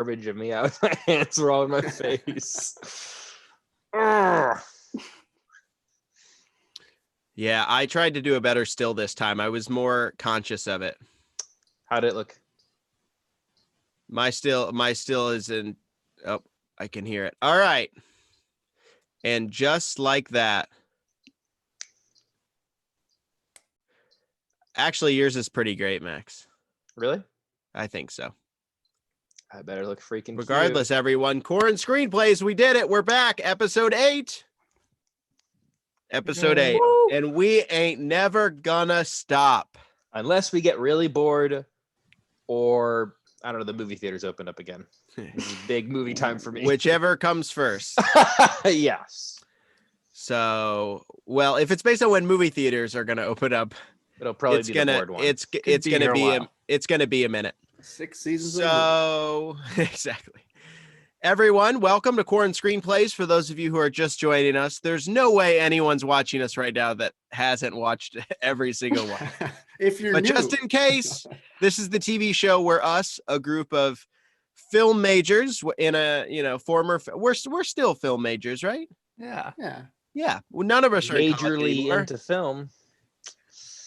garbage of me out. My hands were all in my face. Ugh. Yeah, I tried to do a better still this time. I was more conscious of it. How'd it look? My still is in. Oh, I can hear it. All right. And just like that. Actually, yours is pretty great, Max. Really? I think so. I better look freaking Regardless, cute. everyone. Quarant Screenplays, we did it. We're back. Episode 8. Episode 8. Woo. And we ain't never gonna stop. Unless we get really bored or, I don't know, the movie theaters open up again. This is big movie time for me. Whichever comes first. Yes. So, well, if it's based on when movie theaters are gonna open up, It'll probably it's be gonna the board one. it's be gonna here a be while. it's gonna be a minute. 6 seasons. So exactly. Everyone, welcome to Quarant Screenplays. For those of you who are just joining us, there's no way anyone's watching us right now that hasn't watched every single one. If you're But new. just in case, this is the TV show where us, a group of film majors in a, former, we're still film majors, right? Yeah. Yeah. Yeah. Well, none of us are in college majorly anymore. into film.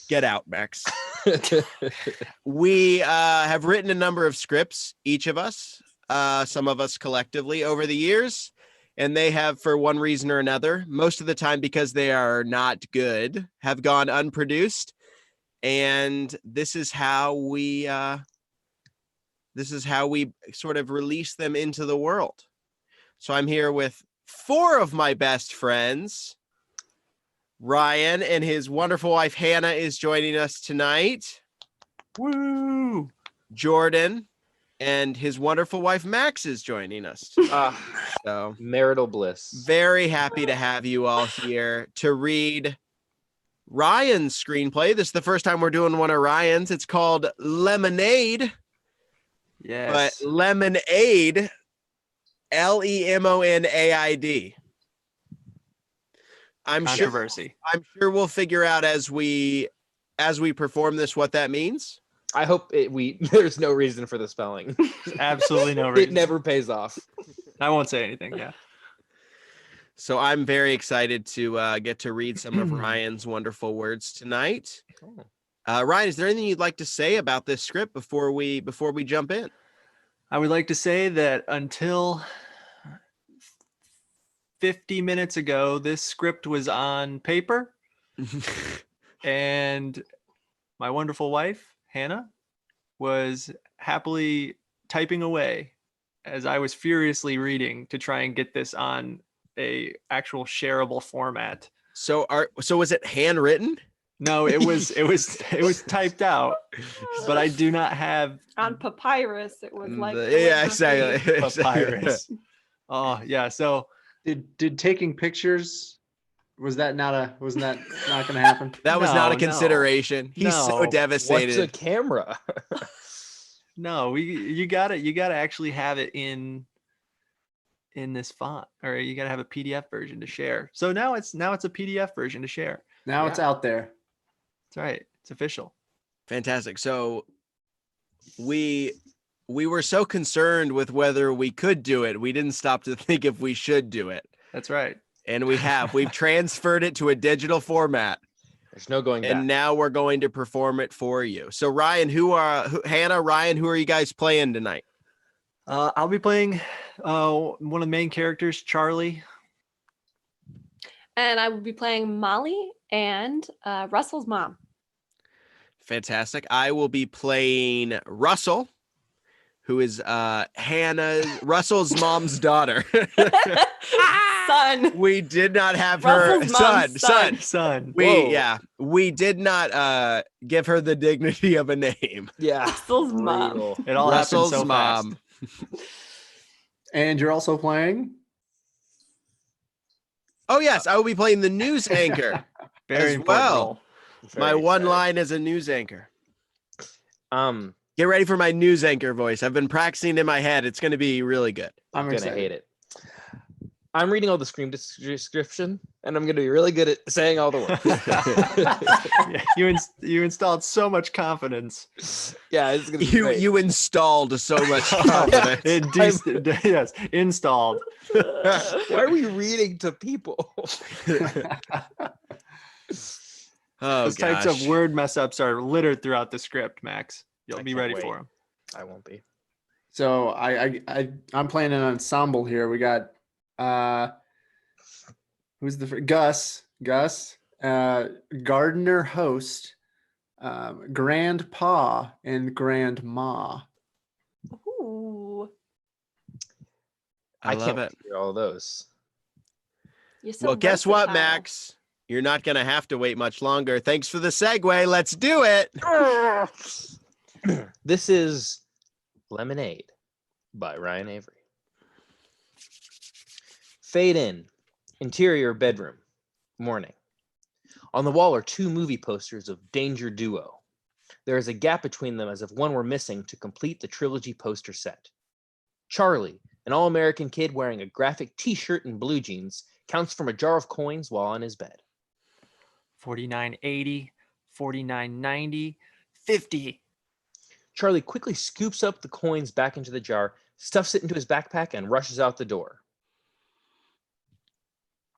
Get out, Max. We have written a number of scripts, each of us, some of us collectively over the years, and they have, for one reason or another, most of the time because they are not good, have gone unproduced. And this is how we sort of release them into the world. So I'm here with 4 of my best friends. Ryan and his wonderful wife Hannah is joining us tonight. Woo. Jordan and his wonderful wife Max is joining us. So Marital bliss. very happy to have you all here to read Ryan's screenplay. This is the first time we're doing one of Ryan's. It's called Lemonaid. Yes. But Lemonaid, Lemonaid. I'm Controversy. sure we'll figure out as we perform this what that means. I hope there's no reason for the spelling. Absolutely no reason. It never pays off. I won't say anything. Yeah. So I'm very excited to get to read some of Ryan's wonderful words tonight. Ryan, is there anything you'd like to say about this script before we jump in? I would like to say that until 50 minutes ago, this script was on paper, and my wonderful wife, Hannah, was happily typing away as I was furiously reading to try and get this on a actual shareable format. So was it handwritten? No, it was typed out, but I do not have on papyrus. It was like exactly. papyrus. Oh yeah, so Did taking pictures wasn't that not going to happen? That was not a No. consideration. He's so No. devastated. What's a camera? no, you gotta actually have it in this font, or you gotta have a PDF version to share. So now it's a PDF version to share. Now it's out there. That's right. It's official. Fantastic. So we were so concerned with whether we could do it, we didn't stop to think if we should do it. That's right. And we've transferred it to a digital format. There's no going back. And now we're going to perform it for you. So Ryan, Hannah, Ryan, who are you guys playing tonight? I'll be playing one of the main characters, Charlie. And I will be playing Molly and Russell's mom. Fantastic. I will be playing Russell, who is Russell's mom's daughter. Son. We did not have her Russell's mom's Son. We did not give her the dignity of a name. Yeah. Russell's mom. Brutal. It all happened Russell's so mom. fast. And you're also playing? Oh yes, I will be playing the news anchor. Very as important well. role. My Very one excited. line as a news anchor. Get Get ready for my news anchor voice. I've been practicing in my head. It's going to be really good. I'm gonna excited. hate it. I'm reading all the screen description, and I'm going to be really good at saying all the words. Yeah, you installed so much confidence. Yeah, it's going to be You great. you installed so much confidence. Yes, installed. Why are we reading to people? Oh, Those types of gosh. word mess ups are littered throughout the script, Max. You'll I be can't ready wait. for them. I won't be. So I'm playing an ensemble here. We got who's the Gus, gardener host, grandpa, and grandma. Ooh, I love can't it. wait to hear all those. you're so Well, guess what, versatile. Max? You're not going to have to wait much longer. Thanks for the segue. Let's do it. This is Lemonade by Ryan Avery. Fade in. Interior bedroom. Morning. On the wall are 2 movie posters of Danger Duo. There is a gap between them as if one were missing to complete the trilogy poster set. Charlie, an all-American kid wearing a graphic t-shirt and blue jeans, counts from a jar of coins while on his bed. 49.80, 49.90, 50. Charlie quickly scoops up the coins back into the jar, stuffs it into his backpack, and rushes out the door.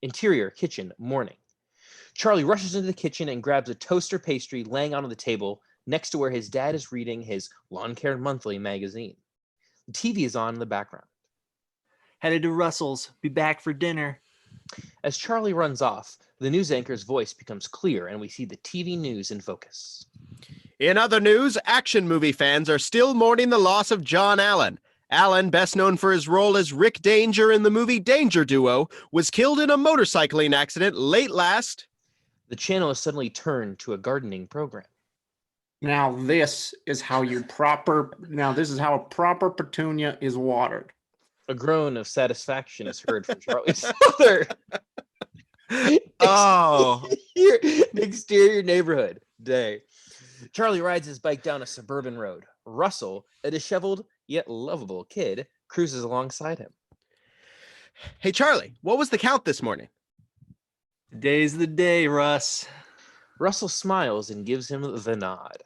Interior kitchen, morning. Charlie rushes into the kitchen and grabs a toaster pastry laying on the table next to where his dad is reading his Lawn Care Monthly magazine. The TV is on in the background. Headed to Russell's. Be back for dinner. As Charlie runs off, the news anchor's voice becomes clear and we see the TV news in focus. In other news, action movie fans are still mourning the loss of John Allen. Allen, best known for his role as Rick Danger in the movie Danger Duo, was killed in a motorcycling accident late last. The channel is suddenly turned to a gardening program. This is how a proper petunia is watered. A groan of satisfaction is heard from Charlie's mother. Oh. Exterior neighborhood day. Charlie rides his bike down a suburban road. Russell, a disheveled yet lovable kid, cruises alongside him. Hey, Charlie, what was the count this morning? Today's the day, Russ. Russell smiles and gives him the nod.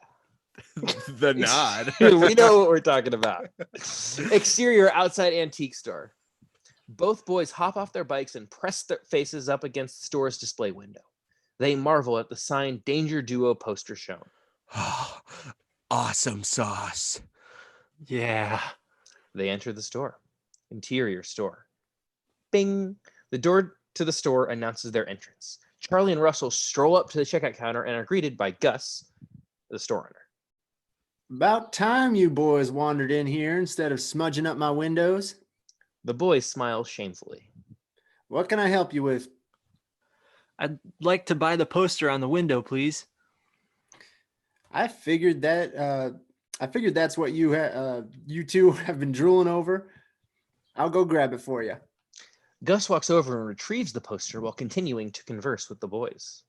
The nod. We know what we're talking about. Exterior outside antique store. Both boys hop off their bikes and press their faces up against the store's display window. They marvel at the signed Danger Duo poster shown. Awesome sauce. Yeah. They enter the store. Interior store. Bing! The door to the store announces their entrance. Charlie and Russell stroll up to the checkout counter and are greeted by Gus, the store owner. About time you boys wandered in here instead of smudging up my windows. The boys smile shamefully. What can I help you with? I'd like to buy the poster on the window, please. I figured that's what you two have been drooling over. I'll go grab it for you. Gus walks over and retrieves the poster while continuing to converse with the boys.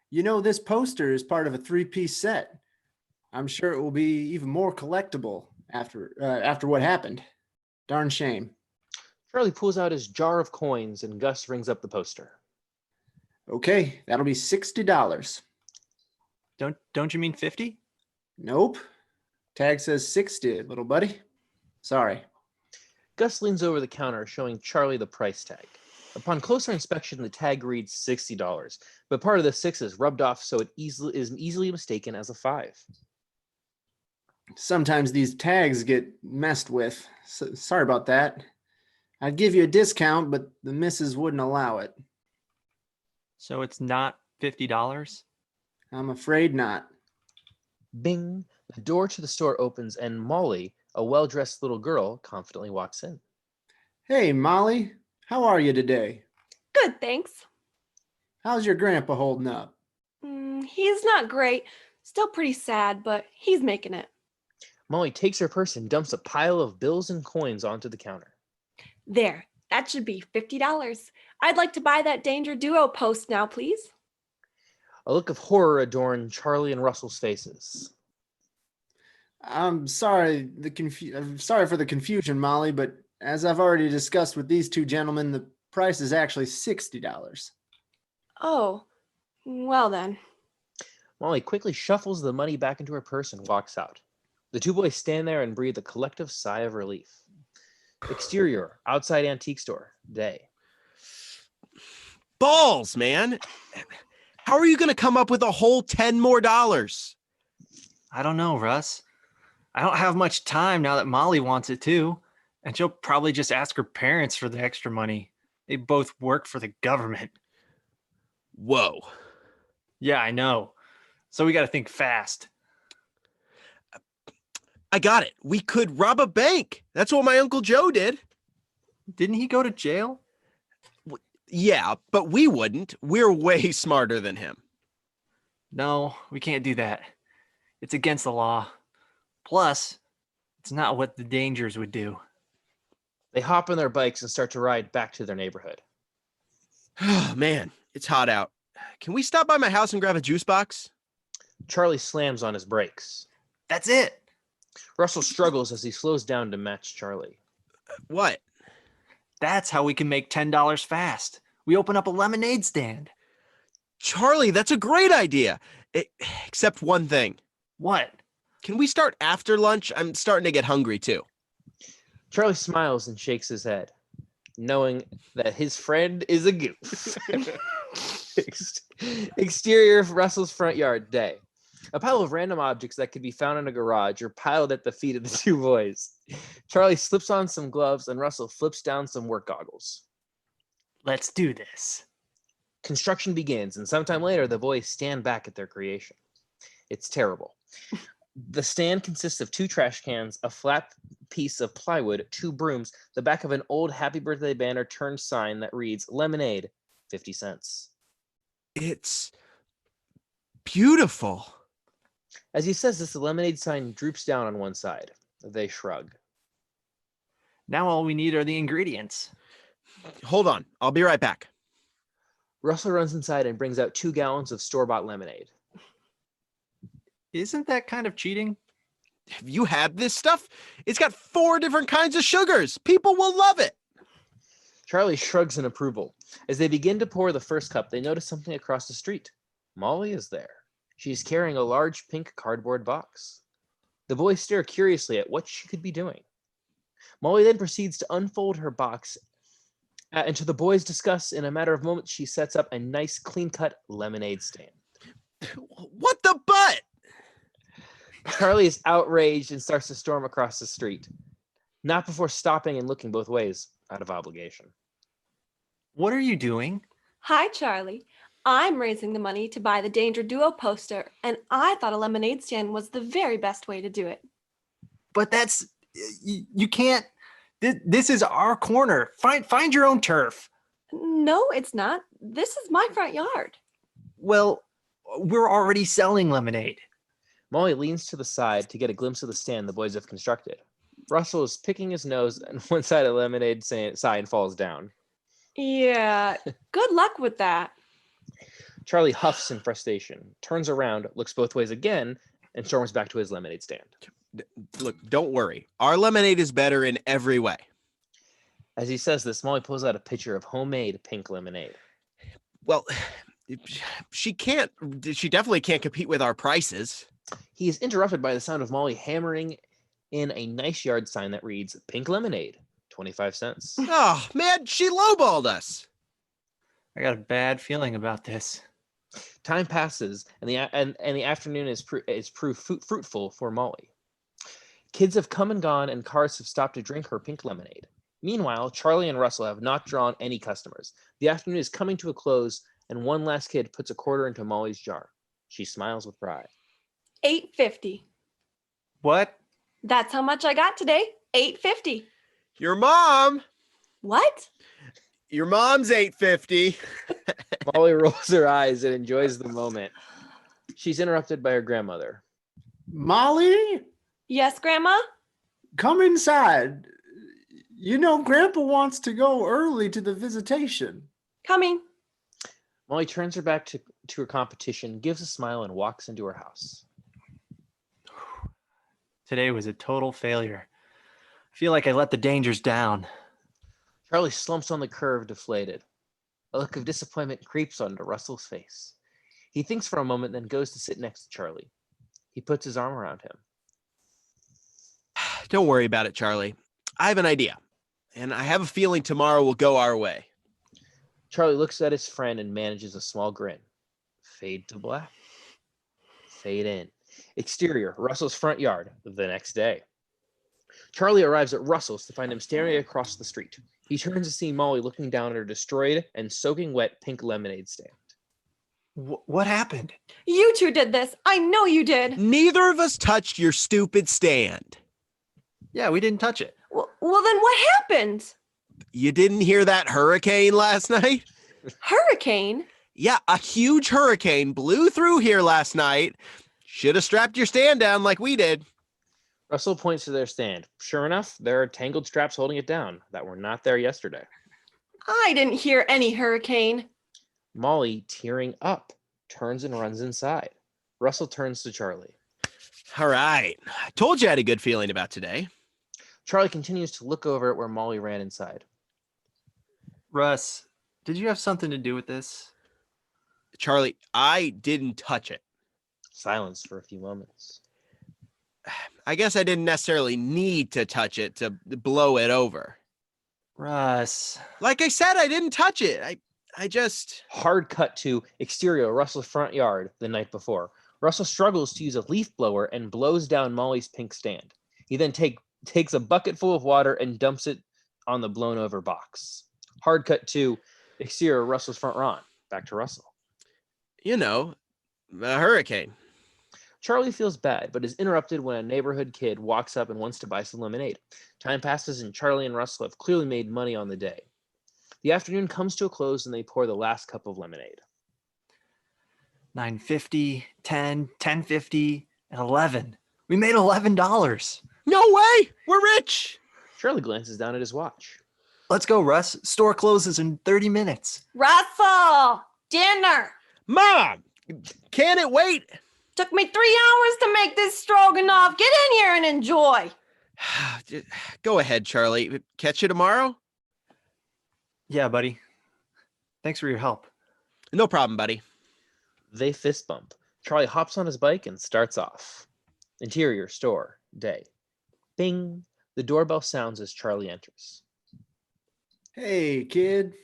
You know, this poster is part of a 3-piece set. I'm sure it will be even more collectible after what happened. Darn shame. Charlie pulls out his jar of coins and Gus rings up the poster. Okay, that'll be $60. Don't you mean 50? Nope. Tag says 60, little buddy. Sorry. Gus leans over the counter, showing Charlie the price tag. Upon closer inspection, the tag reads $60, but part of the 6 is rubbed off, so it is easily mistaken as a 5. Sometimes these tags get messed with. So, sorry about that. I'd give you a discount, but the missus wouldn't allow it. So it's not $50? I'm afraid not. Bing! The door to the store opens and Molly, a well-dressed little girl, confidently walks in. Hey, Molly. How are you today? Good, thanks. How's your grandpa holding up? He's not great. Still pretty sad, but he's making it. Molly takes her purse and dumps a pile of bills and coins onto the counter. There, that should be $50. I'd like to buy that Danger Duo post now, please. A look of horror adorned Charlie and Russell's faces. I'm sorry for the confusion, Molly, but as I've already discussed with these two gentlemen, the price is actually $60. Oh, well then. Molly quickly shuffles the money back into her purse and walks out. The two boys stand there and breathe a collective sigh of relief. Exterior, outside antique store, day. Balls, man. How are you going to come up with a whole $10 more? I don't know, Russ. I don't have much time now that Molly wants it too. And she'll probably just ask her parents for the extra money. They both work for the government. Whoa. Yeah, I know. So we got to think fast. I got it. We could rob a bank. That's what my Uncle Joe did. Didn't he go to jail? Yeah, but we wouldn't. We're way smarter than him. No, we can't do that. It's against the law. Plus, it's not what the Dangers would do. They hop on their bikes and start to ride back to their neighborhood. Oh, man, it's hot out. Can we stop by my house and grab a juice box? Charlie slams on his brakes. That's it. Russell struggles as he slows down to match Charlie. What? That's how we can make $10 fast. We open up a lemonade stand. Charlie, that's a great idea. Except one thing. What? Can we start after lunch? I'm starting to get hungry too. Charlie smiles and shakes his head, knowing that his friend is a goof. Exterior of Russell's front yard, day. A pile of random objects that could be found in a garage are piled at the feet of the two boys. Charlie slips on some gloves and Russell flips down some work goggles. Let's do this. Construction begins, and sometime later, the boys stand back at their creation. It's terrible. The stand consists of 2 trash cans, a flat piece of plywood, 2 brooms, the back of an old Happy Birthday banner turned sign that reads, Lemonade, 50 cents. It's beautiful. As he says this, the lemonade sign droops down on one side. They shrug. Now all we need are the ingredients. Hold on. I'll be right back. Russell runs inside and brings out 2 gallons of store-bought lemonade. Isn't that kind of cheating? Have you had this stuff? It's got 4 different kinds of sugars. People will love it. Charlie shrugs in approval. As they begin to pour the first cup, they notice something across the street. Molly is there. She's carrying a large pink cardboard box. The boys stare curiously at what she could be doing. Molly then proceeds to unfold her box, and to the boys' disgust, in a matter of moments, she sets up a nice, clean-cut lemonade stand. What the butt? Charlie is outraged and starts to storm across the street, not before stopping and looking both ways out of obligation. What are you doing? Hi, Charlie. I'm raising the money to buy the Danger Duo poster, and I thought a lemonade stand was the very best way to do it. But that's you can't. This is our corner. Find your own turf. No, it's not. This is my front yard. Well, we're already selling lemonade. Molly leans to the side to get a glimpse of the stand the boys have constructed. Russell is picking his nose, and one side of the lemonade sign falls down. Yeah, good luck with that. Charlie huffs in frustration, turns around, looks both ways again, and storms back to his lemonade stand. Look, don't worry. Our lemonade is better in every way. As he says this, Molly pulls out a pitcher of homemade pink lemonade. Well, she definitely can't compete with our prices. He is interrupted by the sound of Molly hammering in a nice yard sign that reads, Pink Lemonade, 25 cents. Oh, man, she lowballed us. I got a bad feeling about this. Time passes, and the afternoon is fruitful for Molly. Kids have come and gone, and cars have stopped to drink her pink lemonade. Meanwhile, Charlie and Russell have not drawn any customers. The afternoon is coming to a close, and one last kid puts a quarter into Molly's jar. She smiles with pride. $8.50. What? That's how much I got today. $8.50. Your mom. What? Your mom's $8.50. Molly rolls her eyes and enjoys the moment. She's interrupted by her grandmother. Molly, Yes, Grandma? come inside. You know, Grandpa wants to go early to the visitation. Coming. Molly turns her back to her competition, gives a smile, and walks into her house. Today was a total failure. I feel like I let the Dangers down. Charlie slumps on the curb, deflated. A look of disappointment creeps onto Russell's face. He thinks for a moment, then goes to sit next to Charlie. He puts his arm around him. Don't worry about it, Charlie. I have an idea, and I have a feeling tomorrow will go our way. Charlie looks at his friend and manages a small grin. Fade to black. Fade in. Exterior, Russell's front yard, the next day. Charlie arrives at Russell's to find him staring across the street. He turns to see Molly looking down at her destroyed and soaking wet pink lemonade stand. What happened? You two did this. I know you did. Neither of us touched your stupid stand. Yeah, we didn't touch it. Well, then what happened? You didn't hear that hurricane last night? Hurricane? Yeah, a huge hurricane blew through here last night. Should have strapped your stand down like we did. Russell points to their stand. Sure enough, there are tangled straps holding it down that were not there yesterday. I didn't hear any hurricane. Molly, tearing up, turns and runs inside. Russell turns to Charlie. All right. I told you I had a good feeling about today. Charlie continues to look over at where Molly ran inside. Russ, did you have something to do with this? Charlie, I didn't touch it. Silence for a few moments. I guess I didn't necessarily need to touch it to blow it over. Russ. Like I said, I didn't touch it. I just... Hard cut to exterior Russell's front yard the night before. Russell struggles to use a leaf blower and blows down Molly's pink stand. He then takes a bucket full of water and dumps it on the blown over box. Hard cut to exterior Russell's front lawn. Back to Russell. You know, a hurricane. Charlie feels bad, but is interrupted when a neighborhood kid walks up and wants to buy some lemonade. Time passes and Charlie and Russell have clearly made money on the day. The afternoon comes to a close and they pour the last cup of lemonade. $9.50, $10, $10.50, and $11. We made $11. No way! We're rich! Charlie glances down at his watch. Let's go, Russ. Store closes in 30 minutes. Russell, dinner. Mom! Can it wait? Took me 3 hours to make this stroganoff. Get in here and enjoy. Go ahead, Charlie. Catch you tomorrow? Yeah, buddy. Thanks for your help. No problem, buddy. They fist bump. Charlie hops on his bike and starts off. Interior store, day. Bing. The doorbell sounds as Charlie enters. Hey, kid.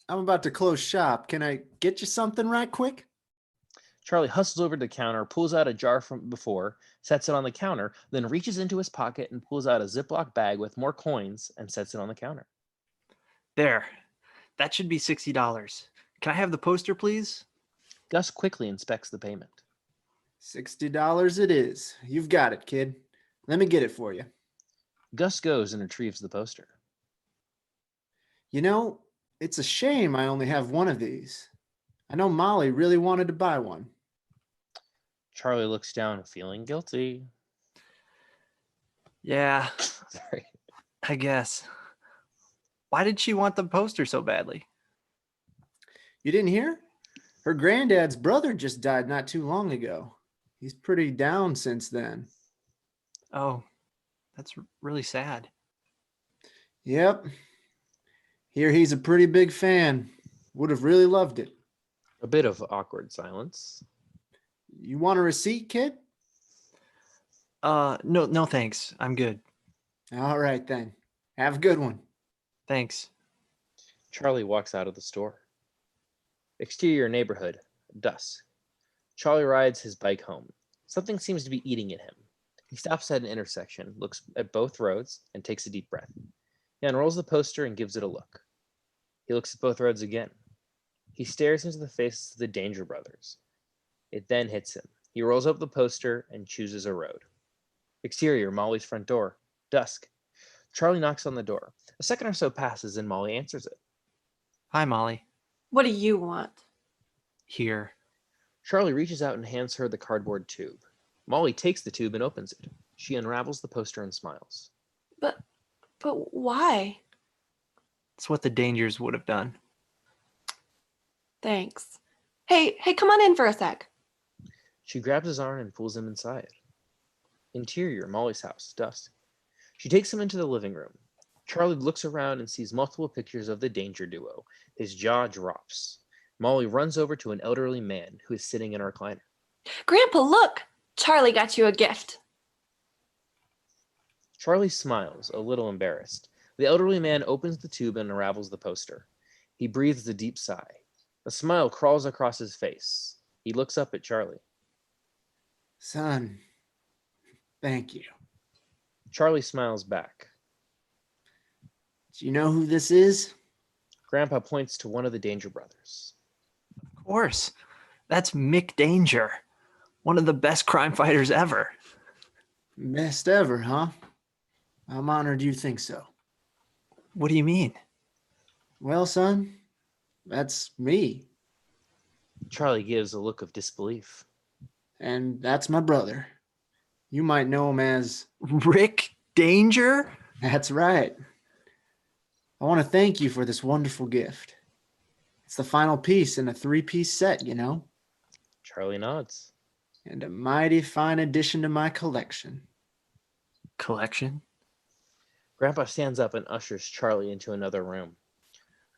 I'm about to close shop. Can I get you something right quick? Charlie hustles over to the counter, pulls out a jar from before, sets it on the counter, then reaches into his pocket and pulls out a Ziploc bag with more coins and sets it on the counter. There. That should be $60. Can I have the poster, please? Gus quickly inspects the payment. $60 it is. You've got it, kid. Let me get it for you. Gus goes and retrieves the poster. You know, it's a shame I only have one of these. I know Molly really wanted to buy one. Charlie looks down, feeling guilty. Yeah, Sorry. I guess. Why did she want the poster so badly? You didn't hear? Her granddad's brother just died not too long ago. He's pretty down since then. Oh, that's really sad. Yep. Hear he's a pretty big fan. Would have really loved it. A bit of awkward silence. You want a receipt, kid? No, thanks. I'm good. All right, then. Have a good one. Thanks. Charlie walks out of the store. Exterior neighborhood, dusk. Charlie rides his bike home. Something seems to be eating at him. He stops at an intersection, looks at both roads, and takes a deep breath. He unrolls the poster and gives it a look. He looks at both roads again. He stares into the faces of the Danger Brothers. It then hits him. He rolls up the poster and chooses a road. Exterior, Molly's front door, dusk. Charlie knocks on the door. A second or so passes and Molly answers it. Hi, Molly. What do you want? Here. Charlie reaches out and hands her the cardboard tube. Molly takes the tube and opens it. She unravels the poster and smiles. But why? It's what the Dangers would have done. Thanks. Hey, come on in for a sec. She grabs his arm and pulls him inside. Interior, Molly's house, dusk. She takes him into the living room. Charlie looks around and sees multiple pictures of the danger duo. His jaw drops. Molly runs over to an elderly man who is sitting in a recliner. Grandpa, look! Charlie got you a gift. Charlie smiles, a little embarrassed. The elderly man opens the tube and unravels the poster. He breathes a deep sigh. A smile crawls across his face. He looks up at Charlie. Son, thank you. Charlie smiles back. Do you know who this is? Grandpa points to one of the Danger Brothers. Of course. That's Mick Danger, one of the best crime fighters ever. Best ever, huh? I'm honored you think so. What do you mean? Well, son, that's me. Charlie gives a look of disbelief. And that's my brother. You might know him as... Rick Danger? That's right. I want to thank you for this wonderful gift. It's the final piece in a 3-piece set, you know? Charlie nods. And a mighty fine addition to my collection. Collection? Grandpa stands up and ushers Charlie into another room.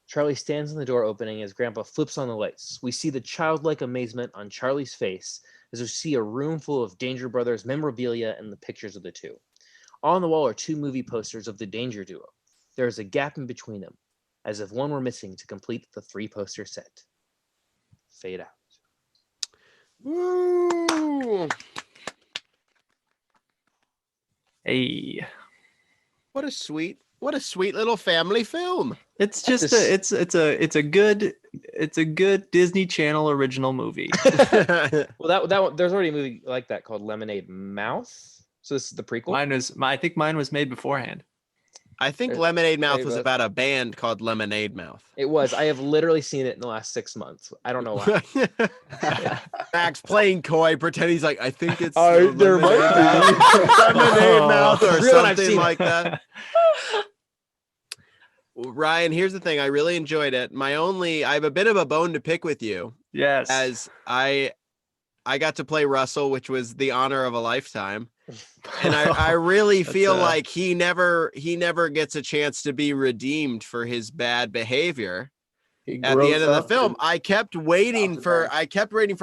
Charlie stands in the door opening as Grandpa flips on the lights. We see the childlike amazement on Charlie's face as we see a room full of Danger Brothers memorabilia and the pictures of the two. On the wall are 2 movie posters of the Danger Duo. There is a gap in between them, as if one were missing to complete the 3-poster set. Fade out. Woo! Hey. What a sweet little family film. It's just This- it's a good Disney Channel original movie. Well, that one, there's already a movie like that called Lemonade Mouth. So this is the prequel. I think mine was made beforehand. I think There's- Lemonade there Mouth you was go. about a band called Lemonade Mouth. It was. I have literally seen it in the last 6 months. I don't know why. Max playing coy, pretend he's like, I think it's There might Lemonade Mouth, Lemonade Mouth or Real, I've something seen like that. Well, Ryan, here's the thing. I really enjoyed it. I have a bit of a bone to pick with you, Yes. as I got to play Russell, which was the honor of a lifetime. And I really That's feel like he never gets a chance to be redeemed for his bad behavior. At the end of the film, I kept waiting for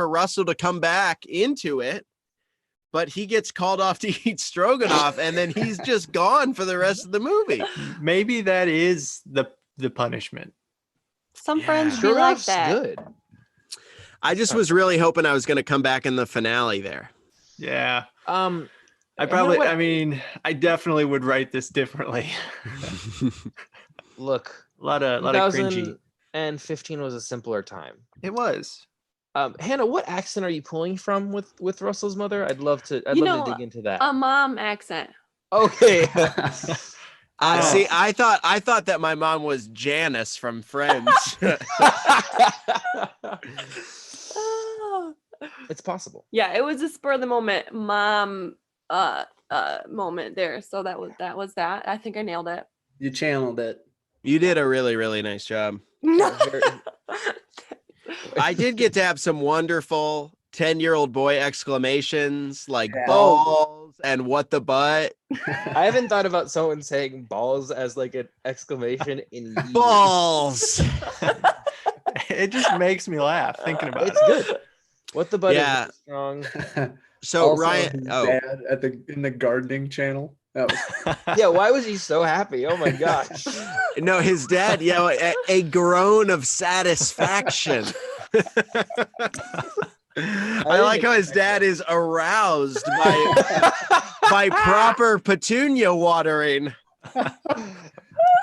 Russell to come back into it, but he gets called off to eat stroganoff, and then he's just gone for the rest of the movie. maybe that is the punishment. Some Yeah. friends be like Stroganoff's that. good. I just was really hoping I was going to come back in the finale there. Yeah. You know what? I definitely would write this differently. Look, a lot of cringy. 2015 was a simpler time. It was. Hannah, what accent are you pulling from with Russell's mother? I'd love to dig into that. A mom accent. Okay. See, I thought that my mom was Janice from Friends. It's possible. Yeah, it was a spur of the moment mom moment there. So that was that. I think I nailed it. You channeled it. You did a really, really nice job. No. I did get to have some wonderful 10-year-old boy exclamations like Yeah. balls and what the butt. I haven't thought about someone saying balls as like an exclamation in years. Balls. It just makes me laugh thinking about It's it. good. What the butt Yeah. is strong. So Also, Ryan, his oh, dad in the gardening channel. That was Yeah, why was he so happy? Oh my gosh. no, his dad, a groan of satisfaction. I like how his dad is aroused by proper petunia watering.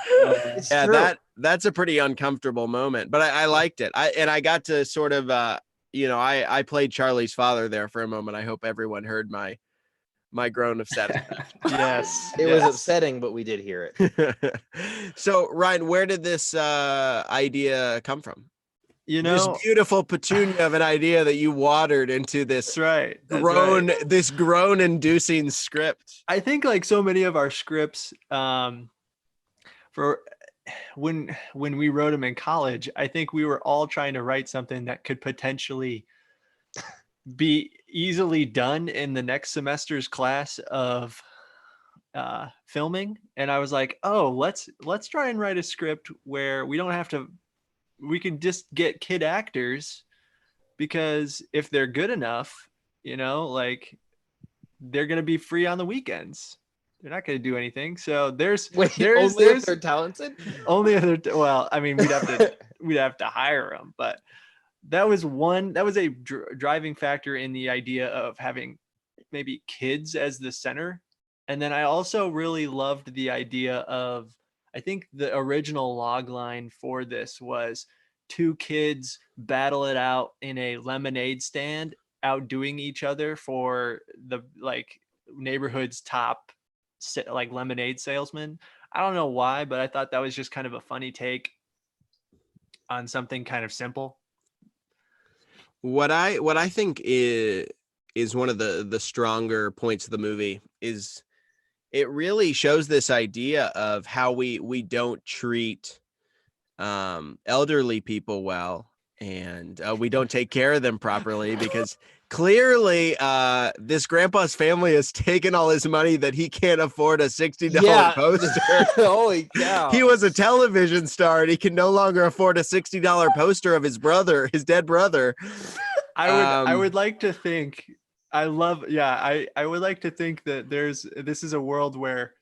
It's Yeah, true. that's a pretty uncomfortable moment, but I liked it. I got to sort of I played Charlie's father there for a moment. I hope everyone heard my groan of satisfaction. Yes. It was yes. upsetting, but we did hear it. So Ryan, where did this idea come from? You This know, beautiful petunia of an idea that you watered into that's this right. That's right. this groan inducing script. I think like so many of our scripts, for when we wrote them in college, I think we were all trying to write something that could potentially be easily done in the next semester's class of filming, and I was like, oh, let's try and write a script where we don't have to, we can just get kid actors, because if they're good enough, like, they're gonna be free on the weekends. They're not gonna do anything. So there's only if they're talented. only other. Well, I mean, we'd have to hire them, but that was a driving factor in the idea of having maybe kids as the center. And then I also really loved the idea of, I think the original log line for this was 2 kids battle it out in a lemonade stand, outdoing each other for the like neighborhood's top like lemonade salesman. I don't know why, but I thought that was just kind of a funny take on something kind of simple. What I think is one of the stronger points of the movie is it really shows this idea of how we don't treat elderly people well, and we don't take care of them properly, because clearly this grandpa's family has taken all his money that he can't afford a $60 poster. Holy cow. He was a television star and he can no longer afford a $60 poster of his dead brother. I would like to think, I would like to think that this is a world where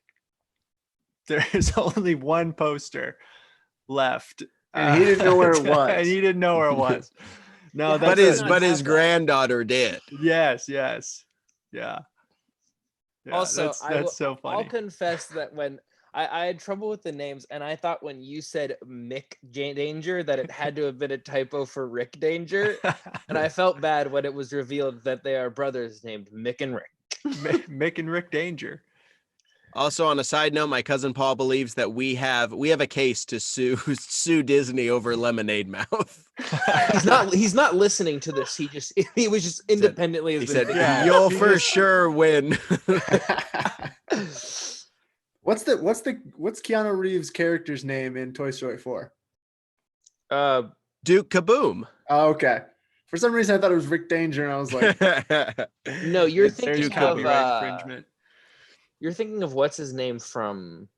there's only one poster left, And he didn't know where it was. and he didn't know where it was. No, Yeah, that's but his granddaughter did. yes, yeah. Also, that's so funny. I'll confess that when I had trouble with the names, and I thought when you said Mick Danger that it had to have been a typo for Rick Danger, and I felt bad when it was revealed that they are brothers named Mick and Rick. Mick and Rick Danger. Also, on a side note, my cousin Paul believes that we have a case to sue Disney over Lemonade Mouth. He's not listening to this. He was just independently. He said, "You'll for sure win." What's Keanu Reeves' character's name in Toy Story 4? Duke Kaboom. Oh, okay. For some reason, I thought it was Rick Danger, and I was like, No, you're There's thinking of copyright infringement. You're thinking of what's his name from.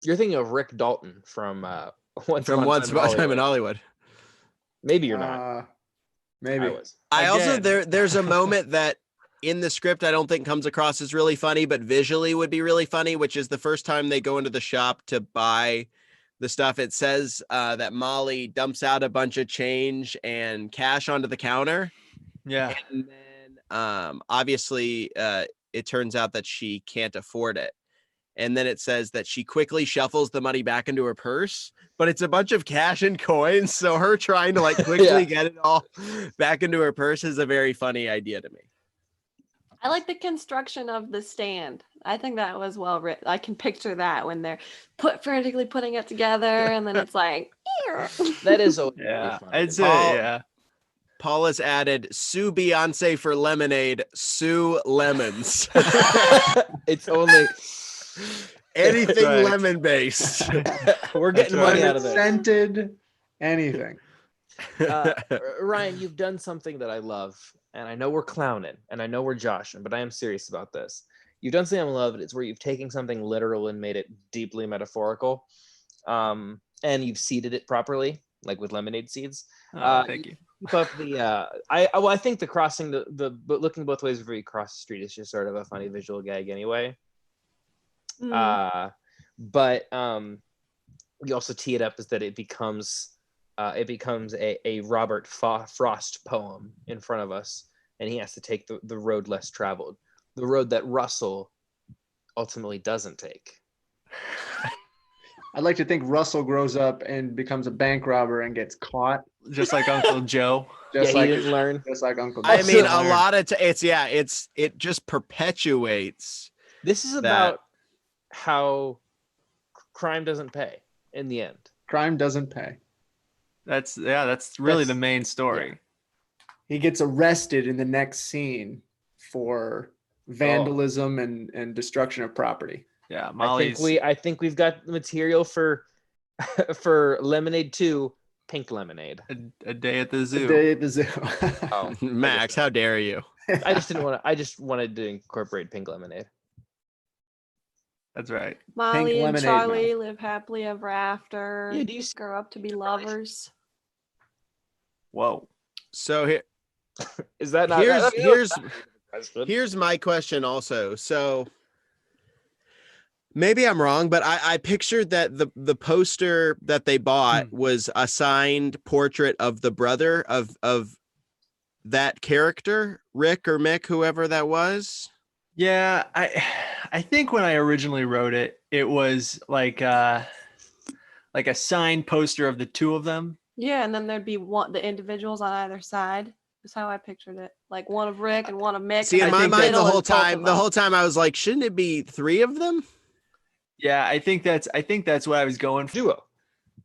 You're thinking of Rick Dalton from Once Upon a Time in Hollywood. Maybe you're not. Maybe. I was. I also Again. there's a moment that in the script I don't think comes across as really funny, but visually would be really funny, which is the first time they go into the shop to buy the stuff. It says that Molly dumps out a bunch of change and cash onto the counter. Yeah. And then obviously it turns out that she can't afford it. And then it says that she quickly shuffles the money back into her purse, but it's a bunch of cash and coins. So her trying to like quickly get it all back into her purse is a very funny idea to me. I like the construction of the stand. I think that was well written. I can picture that when they're frantically putting it together, and then it's like, That is a Yeah. funny. I'd say, Paul- yeah. Paul has added sue Beyonce for lemonade, sue lemons. It's only Anything Right. lemon based. we're getting That's money right. out of this. Scented, anything. Ryan, you've done something that I love, and I know we're clowning, and I know we're joshing, but I am serious about this. You've done something I love. It's where you've taken something literal and made it deeply metaphorical, and you've seeded it properly, like with lemonade seeds. Thank you. Keep up the. I think the crossing but looking both ways before you cross the street is just sort of a funny visual gag anyway. But we also tee it up is that it becomes a Robert Frost poem in front of us, and he has to take the road less traveled, the road that Russell ultimately doesn't take. I'd like to think Russell grows up and becomes a bank robber and gets caught, Just like Uncle Joe. just He like didn't learn. Uncle. I Joe. mean, a lot of it just perpetuates. This is about how crime doesn't pay in the end. Crime doesn't pay. That's really That's- the main story. He gets arrested in the next scene for vandalism and destruction of property. Yeah, Molly's. I think we've got material for for Lemonade 2, Pink Lemonade. A day at the zoo. Day at the zoo. Oh, Max, how dare you? I just wanted to incorporate Pink Lemonade. That's right. Molly and lemonade Charlie mouth. live happily ever after. Yeah, do you Grow up to be lovers. Whoa. So here, is that not here's my question also. So maybe I'm wrong, but I pictured that the poster that they bought was a signed portrait of the brother of that character, Rick or Mick, whoever that was. Yeah, I think when I originally wrote it, it was like a signed poster of the two of them. Yeah, and then there'd be the individuals on either side. That's how I pictured it. Like one of Rick and one of Mick. See, in and my then mind, middle the whole is both of time, them. I was like, shouldn't it be 3 of them? Yeah, I think that's what I was going for. duo?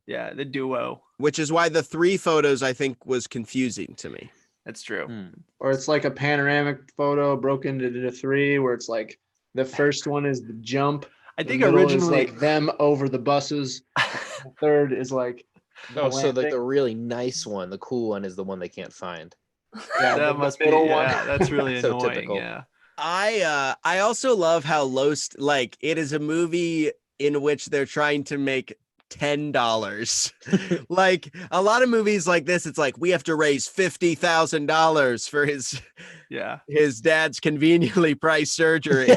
Yeah, the duo. Which is why the 3 photos I think was confusing to me. That's true. Or it's like a panoramic photo broken into 3, where it's like the first one is the jump. I the think middle is originally like them over the buses. The third is like the Oh, so like the landing. really nice one, the cool one, is the one they can't find. Yeah, that the must be middle one. yeah, that's really So annoying. typical. Yeah. I also love how like it is a movie in which they're trying to make $10. Like a lot of movies like this, it's like we have to raise $50,000 for his dad's conveniently priced surgery.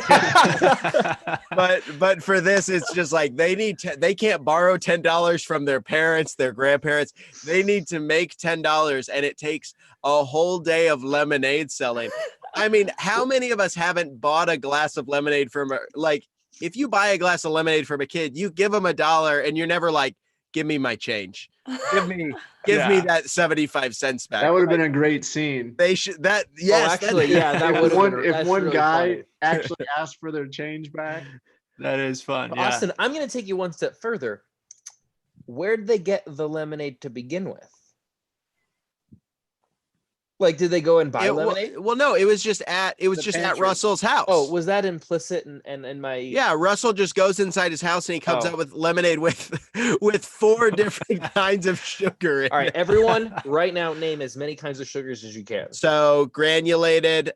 But for this, it's just like they can't borrow $10 from their parents, their grandparents. They need to make $10, and it takes a whole day of lemonade selling. I mean, how many of us haven't bought a glass of lemonade from if you buy a glass of lemonade from a kid, you give them $1 and you're never like, give me my change. Give me that 75 cents back. That would have been a great scene. They should that yes. actually, yeah, that would have been. If one guy actually asked for their change back. That is fun. Yeah. Austin, I'm going to take you one step further. Where did they get the lemonade to begin with? Like, did they go and buy lemonade? Well, no, it was just at pantry. Russell's house. Oh, was that implicit in my? Yeah, Russell just goes inside his house and he comes Oh. out with lemonade with 4 different kinds of sugar in All right, it. everyone, right now, name as many kinds of sugars as you can. So granulated,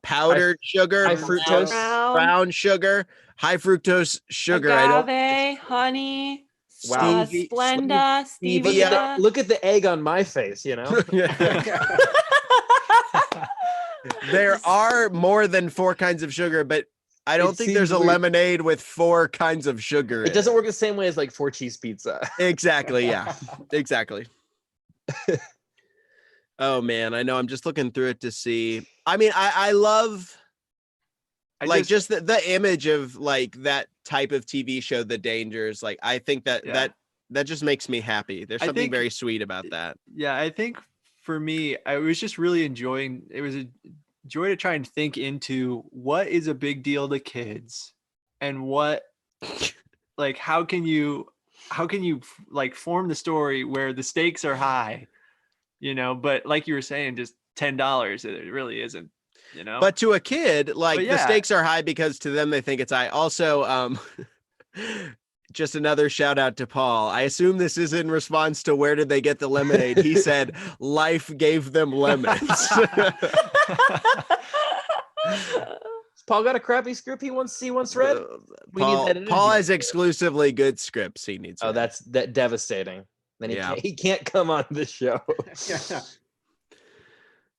powdered sugar, high fructose, brown sugar, high fructose sugar. Agave, honey, Wow. Splenda, stevia. Look at the egg on my face, you know? There are more than 4 kinds of sugar, but I don't think there's a seems weird. lemonade with 4 kinds of sugar. It doesn't work the same way as like 4 cheese pizza. Exactly. Yeah, exactly. Oh man, I know. I'm just looking through it to see. I mean, I love just the image of like that type of TV show, The Dangers. Like, I think that just makes me happy. There's something very sweet about that. Yeah, I think for me, I was just really enjoying. It was a joy to try and think into what is a big deal to kids, and what, like, how can you like form the story where the stakes are high, but like you were saying, just $10, it really isn't. But to a kid, the stakes are high because to them they think it's high. Also, just another shout out to Paul. I assume this is in response to where did they get the lemonade? He said, life gave them lemons. Paul got a crappy script he once read. Paul has exclusively good scripts he needs. Oh, that's devastating. Then he can't come on this show.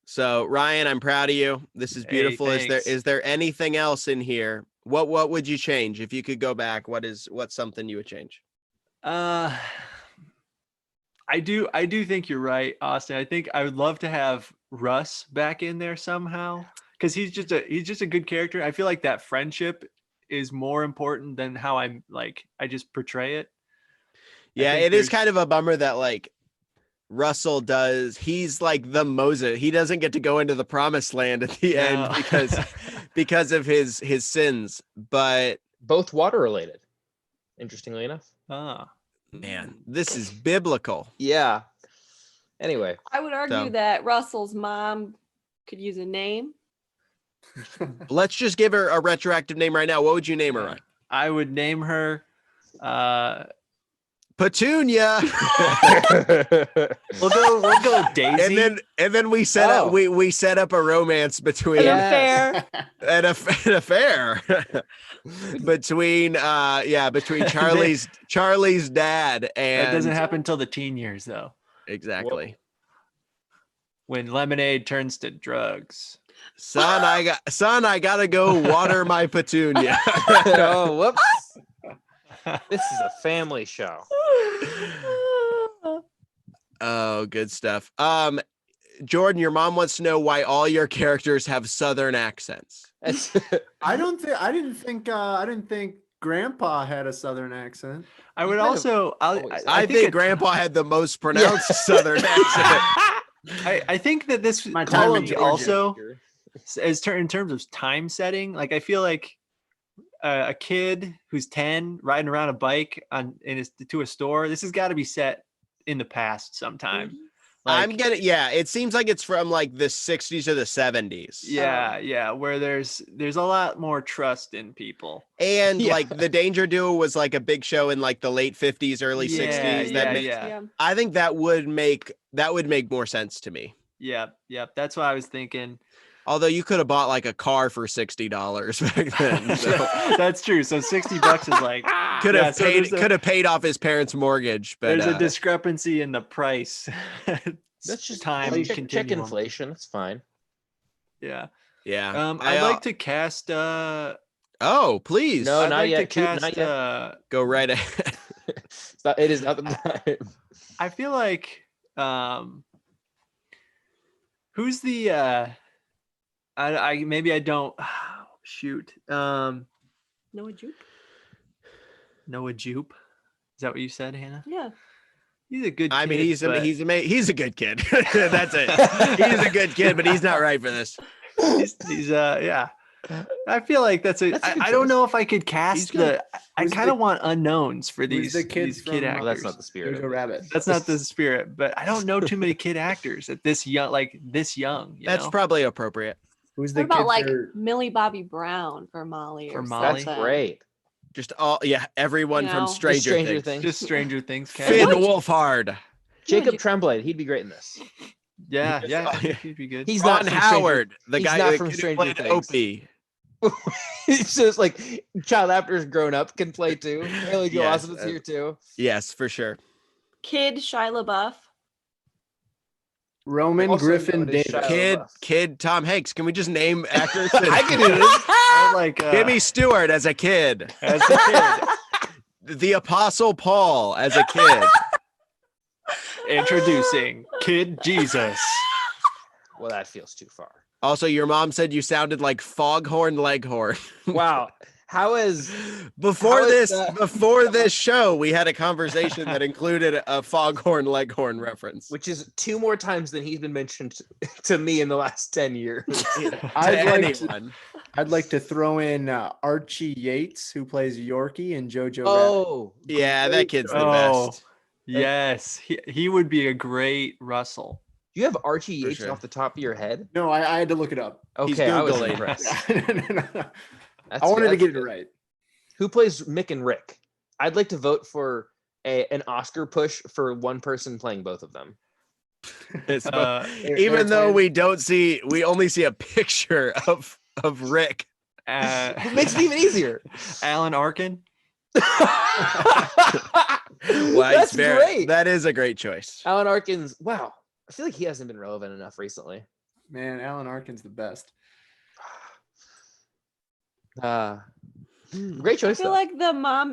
So Ryan, I'm proud of you. This is beautiful. Hey, Is there anything else in here? What would you change if you could go back? What's something you would change? I do think you're right, Austin. I think I would love to have Russ back in there somehow, because he's just a good character. I feel like that friendship is more important than how I just portray it. Yeah, it is kind of a bummer that like Russell he's like the Moses. He doesn't get to go into the promised land at the end because of his sins, but both water related, interestingly enough. Man, this is biblical. Yeah. Anyway, I would argue that Russell's mom could use a name. Let's just give her a retroactive name right now. What would you name her, Ryan? I would name her Petunia. We'll go Daisy. and then we set up we set up a romance between An Yes. affair. an affair between between Charlie's dad and That doesn't happen until the teen years, though, exactly. when Lemonade turns to drugs. Son, I gotta go water my petunia. Oh, whoops. This is a family show. Oh, good stuff. Jordan, your mom wants to know why all your characters have Southern accents. I didn't think Grandpa had a Southern accent. I would might have also. I think Grandpa had the most pronounced Southern accent. I think that this My time in column Georgia. also, in terms of time setting, like I feel like a kid who's 10 riding around a bike to a store. This has got to be set in the past sometime. Like, it seems like it's from like the 60s or the 70s. yeah, where there's a lot more trust in people. And Yeah. like the Danger Duo was like a big show in like the late 50s, early 60s. Yeah. I think that would make more sense to me. Yeah. That's what I was thinking. Although you could have bought like a car for $60 back then. So That's true. So $60 is like could have so paid there's a- paid off his parents' mortgage. But There's a discrepancy in the price. That's just time check continuum. inflation. It's fine. Yeah. yeah. I'd like to cast Oh, please. No, I'd not like yet. to cast Not yet. Go right ahead. It is not the time. I feel like who's the maybe I don't shoot. Noah Jupe? Noah Jupe. Is that what you said, Hannah? Yeah. He's a good kid. I mean, he's but a good kid. That's it. He's a good kid, but he's not right for this. he's yeah. I feel like that's a good I don't choice. know if I could cast good. I Who's kind the- of want unknowns for who's these the kid these from- kid Well, actors. Well, that's not the spirit. Jojo of it. Rabbit. That's not the spirit, but I don't know too many kid actors at this young, you That's know? probably appropriate. Who's the What about kid like for- Millie Bobby Brown for Molly For or Molly? That's something? great. Just everyone You from know? Stranger, Stranger Things. Things. Just Stranger Things. cast. Finn What? Wolfhard. Jacob you- Tremblay. He'd be great in this. Yeah, Yeah. I think he'd be good. He's Ron not from Howard, the he's guy not the from kid who Stranger played Things. Opie. It's just like child actors grown up can play too. Haley Joel Yes, Osment's here too. Yes, for sure. Kid Shia LaBeouf. Roman Also Griffin known as Davis? Shia- Kid Tom Hanks. Can we just name actors? I can do this. I like Jimmy Stewart as a kid. as a kid. The Apostle Paul as a kid. Introducing Kid Jesus. Well, that feels too far. Also, your mom said you sounded like Foghorn Leghorn. Wow. How is Before How is before this show, we had a conversation that included a Foghorn Leghorn reference. which is 2 more times than he's been mentioned to me in the last 10 years. I'd like to throw in Archie Yates, who plays Yorkie in Jojo Rabbit. Oh, Yeah, that kid's the Oh, best. yes. He would be a great Russell. you have Archie For Yates sure. off the top of your head? No, I had to look it up. He's Okay, I was Googling. impressed. No. That's I wanted to that's get it good. right. Who plays Mick and Rick? I'd like to vote for an Oscar push for one person playing both of them. It's They're even though twins. we only see a picture of Rick. It makes it even easier. Alan Arkin. That's great. That is a great choice. Alan Arkin's. Wow, I feel like he hasn't been relevant enough recently. Man, Alan Arkin's the best. Great I choice. feel though. like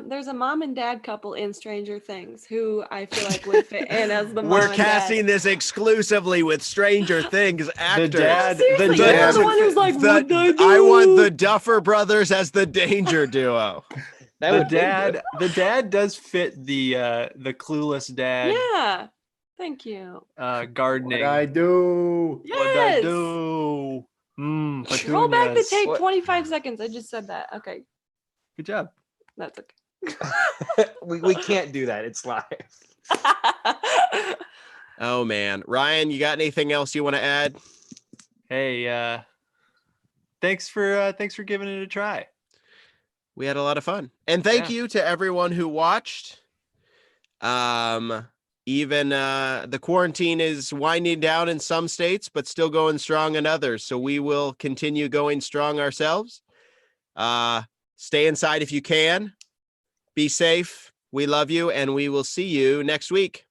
there's a mom and dad couple in Stranger Things who I feel like would fit in as the mom We're and casting dad. this exclusively with Stranger Things actors. dad- Seriously, the you're dad- the one who's like, what did I do? I want the Duffer Brothers as the Danger Duo. That The would be good. dad does fit the clueless dad Yeah. Thank you. gardening. What I do? What'd I Yes. do? Roll back the petunias. tape What- 25 seconds. I just said that. Okay. Good job. That's okay. we can't do that. It's live. Oh man, Ryan, you got anything else you want to add? Hey, thanks for giving it a try. We had a lot of fun, and thank Yeah. you to everyone who watched. Even the quarantine is winding down in some states, but still going strong in others. So we will continue going strong ourselves. Stay inside if you can. Be safe. We love you, and we will see you next week.